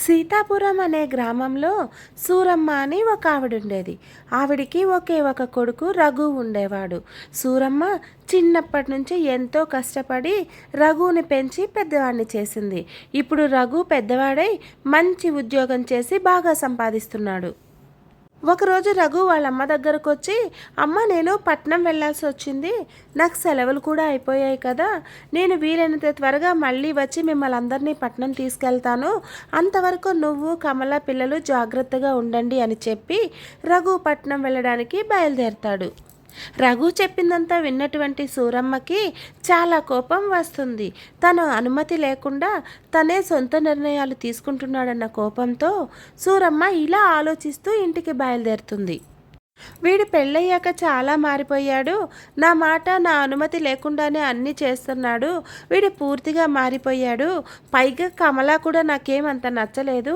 సీతాపురం అనే గ్రామంలో సూరమ్మ అని ఒక ఆవిడుండేది. ఆవిడికి ఒకే ఒక కొడుకు రఘు ఉండేవాడు. సూరమ్మ చిన్నప్పటి నుంచి ఎంతో కష్టపడి రఘుని పెంచి పెద్దవాడిని చేసింది. ఇప్పుడు రఘు పెద్దవాడై మంచి ఉద్యోగం చేసి బాగా సంపాదిస్తున్నాడు. ఒకరోజు రఘు వాళ్ళ అమ్మ దగ్గరకు వచ్చి, అమ్మ నేను పట్నం వెళ్ళాల్సి వచ్చింది, నాకు సెలవులు కూడా అయిపోయాయి కదా, నేను వీలైనంత త్వరగా మళ్ళీ వచ్చి మిమ్మల్ని అందరినీ పట్నం తీసుకెళ్తాను, అంతవరకు నువ్వు కమల పిల్లలు జాగ్రత్తగా ఉండండి అని చెప్పి రఘు పట్నం వెళ్ళడానికి బయలుదేరతాడు. రఘు చెప్పిందంతా విన్నటువంటి సూరమ్మకి చాలా కోపం వస్తుంది. తను అనుమతి లేకుండా తనే సొంత నిర్ణయాలు తీసుకుంటున్నాడన్న కోపంతో సూరమ్మ ఇలా ఆలోచిస్తూ ఇంటికి బయలుదేరుతుంది. వీడు పెళ్ళయ్యాక చాలా మారిపోయాడు, నా మాట నా అనుమతి లేకుండానే అన్నీ చేస్తున్నాడు, వీడు పూర్తిగా మారిపోయాడు, పైగా కమల కూడా నాకేమంత నచ్చలేదు,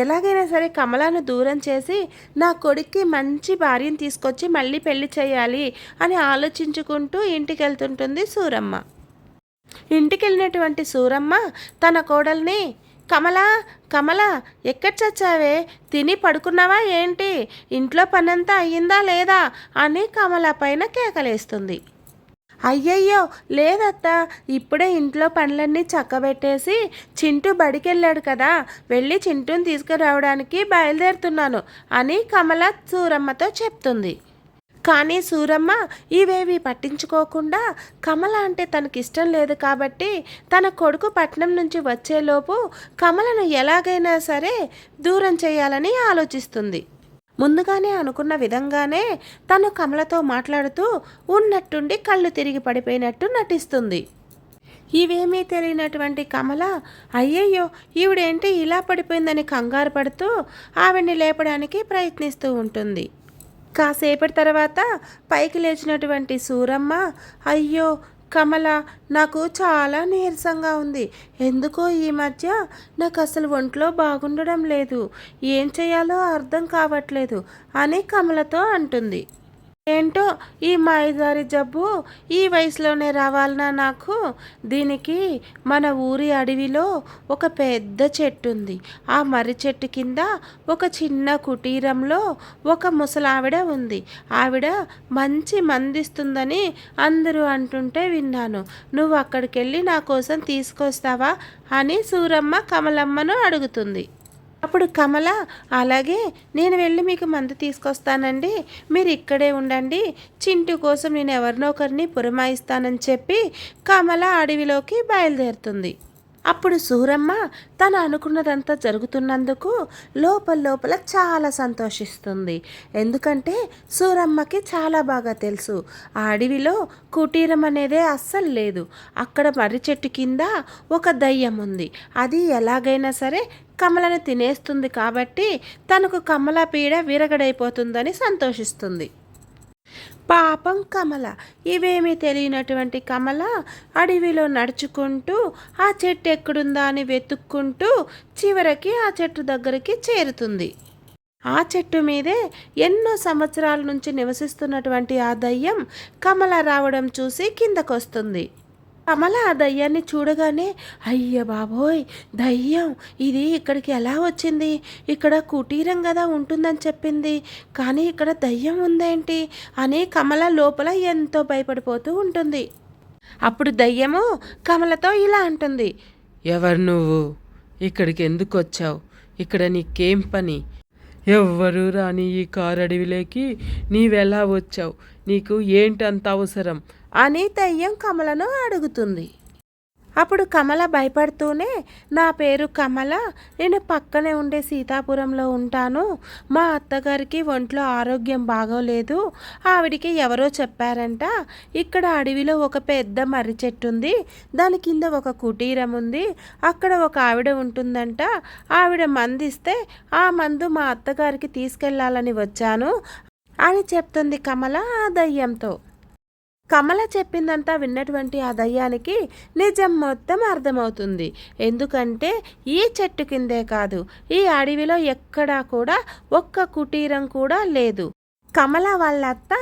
ఎలాగైనా సరే కమలను దూరం చేసి నా కొడుక్కి మంచి భార్యను తీసుకొచ్చి మళ్ళీ పెళ్లి చేయాలి అని ఆలోచించుకుంటూ ఇంటికి వెళ్తుంటుంది సూరమ్మ. ఇంటికి వెళ్ళినటువంటి సూరమ్మ తన కోడల్ని, కమలా కమలా ఎక్కడ చచ్చావే, తిని పడుకున్నావా ఏంటి, ఇంట్లో పనంతా అయ్యిందా లేదా అని కమల పైన కేకలేస్తుంది. అయ్యయ్యో లేదత్తా, ఇప్పుడే ఇంట్లో పనులన్నీ చక్కబెట్టేసి చింటూ బడికెళ్ళాడు కదా, వెళ్ళి చింటూని తీసుకురావడానికి బయలుదేరుతున్నాను అని కమల సూరమ్మతో చెప్తుంది. కానీ సూరమ్మ ఇవేవి పట్టించుకోకుండా కమల అంటే తనకిష్టం లేదు కాబట్టి తన కొడుకు పట్నం నుంచి వచ్చేలోపు కమలను ఎలాగైనా సరే దూరం చేయాలని ఆలోచిస్తుంది. ముందుగానే అనుకున్న విధంగానే తను కమలతో మాట్లాడుతూ ఉన్నట్టుండి కళ్ళు తిరిగి పడిపోయినట్టు నటిస్తుంది. ఇవేమీ తెలియనటువంటి కమల, అయ్యయ్యో ఈవిడేంటి ఇలా పడిపోయిందని కంగారు పడుతూ ఆవిడ్ని లేపడానికి ప్రయత్నిస్తూ ఉంటుంది. కాసేపటి తర్వాత పైకి లేచినటువంటి సూరమ్మ, అయ్యో కమల, నాకు చాలా నీరసంగా ఉంది, ఎందుకో ఈ మధ్య నాకు అసలు ఒంట్లో బాగుండడం లేదు, ఏం చేయాలో అర్థం కావట్లేదు అని కమలతో అంటుంది. ఏంటో ఈ మాయదారి జబ్బు ఈ వయసులోనే రావాలనా నాకు, దీనికి మన ఊరి అడవిలో ఒక పెద్ద చెట్టు ఉంది, ఆ మర్రి చెట్టు కింద ఒక చిన్న కుటీరంలో ఒక ముసలావిడ ఉంది, ఆవిడ మంచి మందిస్తుందని అందరూ అంటుంటే విన్నాను, నువ్వు అక్కడికి వెళ్ళి నా కోసం తీసుకొస్తావా అని సూరమ్మ కమలమ్మను అడుగుతుంది. అప్పుడు కమల, అలాగే నేను వెళ్ళి మీకు మందు తీసుకొస్తానండి, మీరు ఇక్కడే ఉండండి, చింటూ కోసం నేను ఎవరినో ఒకరిని పురమాయిస్తానని చెప్పి కమల అడవిలోకి బయలుదేరుతుంది. అప్పుడు సూరమ్మ తను అనుకున్నదంతా జరుగుతున్నందుకు లోపల చాలా సంతోషిస్తుంది. ఎందుకంటే సూరమ్మకి చాలా బాగా తెలుసు ఆ అడవిలో కుటీరం అనేదే అస్సలు లేదు, అక్కడ మర్రి చెట్టు కింద ఒక దయ్యం ఉంది, అది ఎలాగైనా సరే కమలను తినేస్తుంది కాబట్టి తనకు కమల పీడ విరగడైపోతుందని సంతోషిస్తుంది. పాపం కమల, ఇవేమీ తెలియనటువంటి కమల అడవిలో నడుచుకుంటూ ఆ చెట్టు ఎక్కడుందా అని వెతుక్కుంటూ చివరికి ఆ చెట్టు దగ్గరికి చేరుతుంది. ఆ చెట్టు మీదే ఎన్నో సంవత్సరాల నుంచి నివసిస్తున్నటువంటి ఆ దయ్యం కమల రావడం చూసి కిందకొస్తుంది. కమల ఆ దయ్యాన్ని చూడగానే, అయ్య బాబోయ్ దయ్యం, ఇది ఇక్కడికి ఎలా వచ్చింది, ఇక్కడ కుటీరం కదా ఉంటుందని చెప్పింది, కానీ ఇక్కడ దయ్యం ఉందేంటి అని కమల లోపల ఎంతో భయపడిపోతూ ఉంటుంది. అప్పుడు దయ్యము కమలతో ఇలా అంటుంది, ఎవరు నువ్వు, ఇక్కడికి ఎందుకు వచ్చావు, ఇక్కడ నీకేం పని, ఎవ్వరూ రాని ఈ కారడవిలోకి నీవెలా వచ్చావు, నీకు ఏంటంత అవసరం అని దయ్యం కమలను అడుగుతుంది. అప్పుడు కమల భయపడుతూనే, నా పేరు కమల, నేను పక్కనే ఉండే సీతాపురంలో ఉంటాను, మా అత్తగారికి ఒంట్లో ఆరోగ్యం బాగోలేదు, ఆవిడికి ఎవరో చెప్పారంట ఇక్కడ అడవిలో ఒక పెద్ద మర్రి చెట్టు ఉంది, దాని కింద ఒక కుటీరం ఉంది, అక్కడ ఒక ఆవిడ ఉంటుందంట, ఆవిడ మందిస్తే ఆ మందు మా అత్తగారికి తీసుకెళ్లాలని వచ్చాను అని చెప్తుంది కమల ఆ దయ్యంతో. కమల చెప్పిందంతా విన్నటువంటి ఆ దయ్యానికి నిజం మొత్తం అర్థమవుతుంది. ఎందుకంటే ఈ చెట్టు కిందే కాదు, ఈ అడవిలో ఎక్కడా కూడా ఒక్క కుటీరం కూడా లేదు. కమల వాళ్ళ అత్త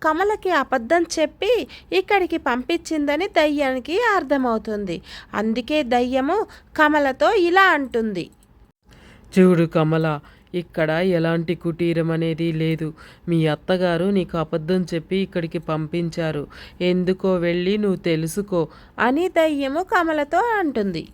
కమలకి అబద్ధం చెప్పి ఇక్కడికి పంపించిందని దయ్యానికి అర్థమవుతుంది. అందుకే దయ్యము కమలతో ఇలా అంటుంది, చూడు కమల, ఇక్కడ ఎలాంటి కుటీరం అనేది లేదు. మీ అత్తగారు నీకు అబద్ధం చెప్పి ఇక్కడికి పంపించారు. ఎందుకో వెళ్ళి నువ్వు తెలుసుకో అని దయ్యము కమలతో అంటుంది.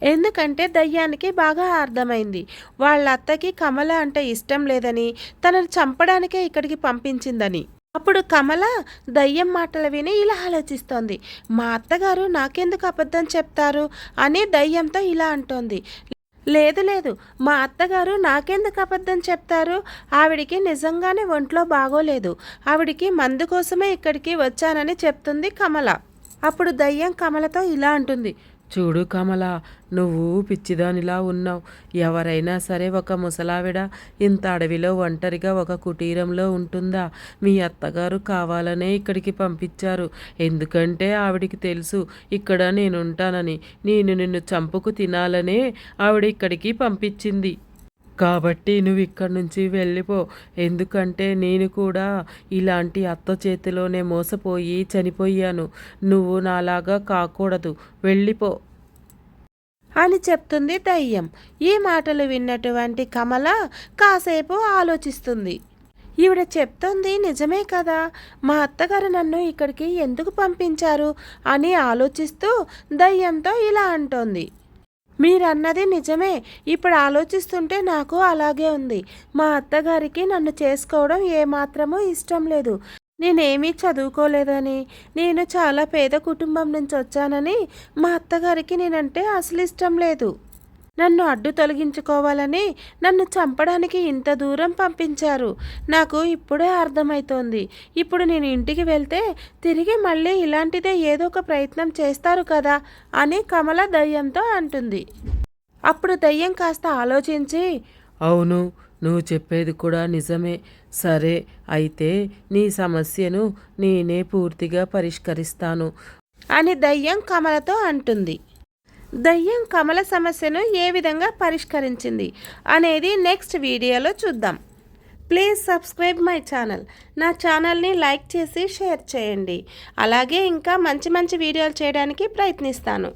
ఎందుకంటే దయ్యానికి బాగా అర్థమైంది వాళ్ళ అత్తకి కమల అంటే ఇష్టం లేదని, తనను చంపడానికే ఇక్కడికి పంపించిందని. అప్పుడు కమల దయ్యం మాటలు విని ఇలా ఆలోచిస్తోంది. మా అత్తగారు నాకెందుకు అబద్ధం చెప్తారు అని దయ్యంతో ఇలా అంటోంది. లేదు లేదు, మా అత్తగారు నాకెందుకు అబద్ధం చెప్తారు, ఆవిడికి నిజంగానే ఒంట్లో బాగోలేదు, ఆవిడికి మందు కోసమే ఇక్కడికి వచ్చానని చెప్తుంది కమల. అప్పుడు దయ్యం కమలతో ఇలా అంటుంది. చూడు కమల, నువ్వు పిచ్చిదానిలా ఉన్నావు. ఎవరైనా సరే ఒక ముసలావిడ ఇంత అడవిలో ఒంటరిగా ఒక కుటీరంలో ఉంటుందా? మీ అత్తగారు కావాలనే ఇక్కడికి పంపించారు. ఎందుకంటే ఆవిడికి తెలుసు ఇక్కడ నేనుంటానని. నేను నిన్ను చంపుకు తినాలనే ఆవిడ ఇక్కడికి పంపించింది. కాబట్టి నువ్వు ఇక్కడి నుంచి వెళ్ళిపో. ఎందుకంటే నేను కూడా ఇలాంటి అత్త చేతిలోనే మోసపోయి చనిపోయాను. నువ్వు నాలాగా కాకూడదు, వెళ్ళిపో అని చెప్తుంది దయ్యం. ఈ మాటలు విన్నటువంటి కమల కాసేపు ఆలోచిస్తుంది. ఈవిడ చెప్తుంది నిజమే కదా, మా అత్తగారు నన్ను ఇక్కడికి ఎందుకు పంపించారు అని ఆలోచిస్తూ దయ్యంతో ఇలా అంటోంది. మీరన్నది నిజమే, ఇప్పుడు ఆలోచిస్తుంటే నాకు అలాగే ఉంది. మా అత్తగారికి నన్ను చేసుకోవడం ఏమాత్రమూ ఇష్టం లేదు. నేనేమీ చదువుకోలేదని, నేను చాలా పేద కుటుంబం నుంచి వచ్చానని మా అత్తగారికి నేనంటే అసలు ఇష్టం లేదు. నన్ను అడ్డు తొలగించుకోవాలని నన్ను చంపడానికి ఇంత దూరం పంపించారు. నాకు ఇప్పుడే అర్థమవుతోంది. ఇప్పుడు నేను ఇంటికి వెళ్తే తిరిగి మళ్ళీ ఇలాంటిదే ఏదో ఒక ప్రయత్నం చేస్తారు కదా అని కమల దయ్యంతో అంటుంది. అప్పుడు దయ్యం కాస్త ఆలోచించి, అవును, నువ్వు చెప్పేది కూడా నిజమే. సరే, అయితే నీ సమస్యను నేనే పూర్తిగా పరిష్కరిస్తాను అని దయ్యం కమలతో అంటుంది. దయ్యం కమల సమస్యను ఏ విధంగా పరిష్కరించింది అనేది నెక్స్ట్ వీడియోలో చూద్దాం. Please subscribe my channel. నా ఛానల్ని లైక్ చేసి షేర్ చేయండి. అలాగే ఇంకా మంచి మంచి వీడియోలు చేయడానికి ప్రయత్నిస్తాను.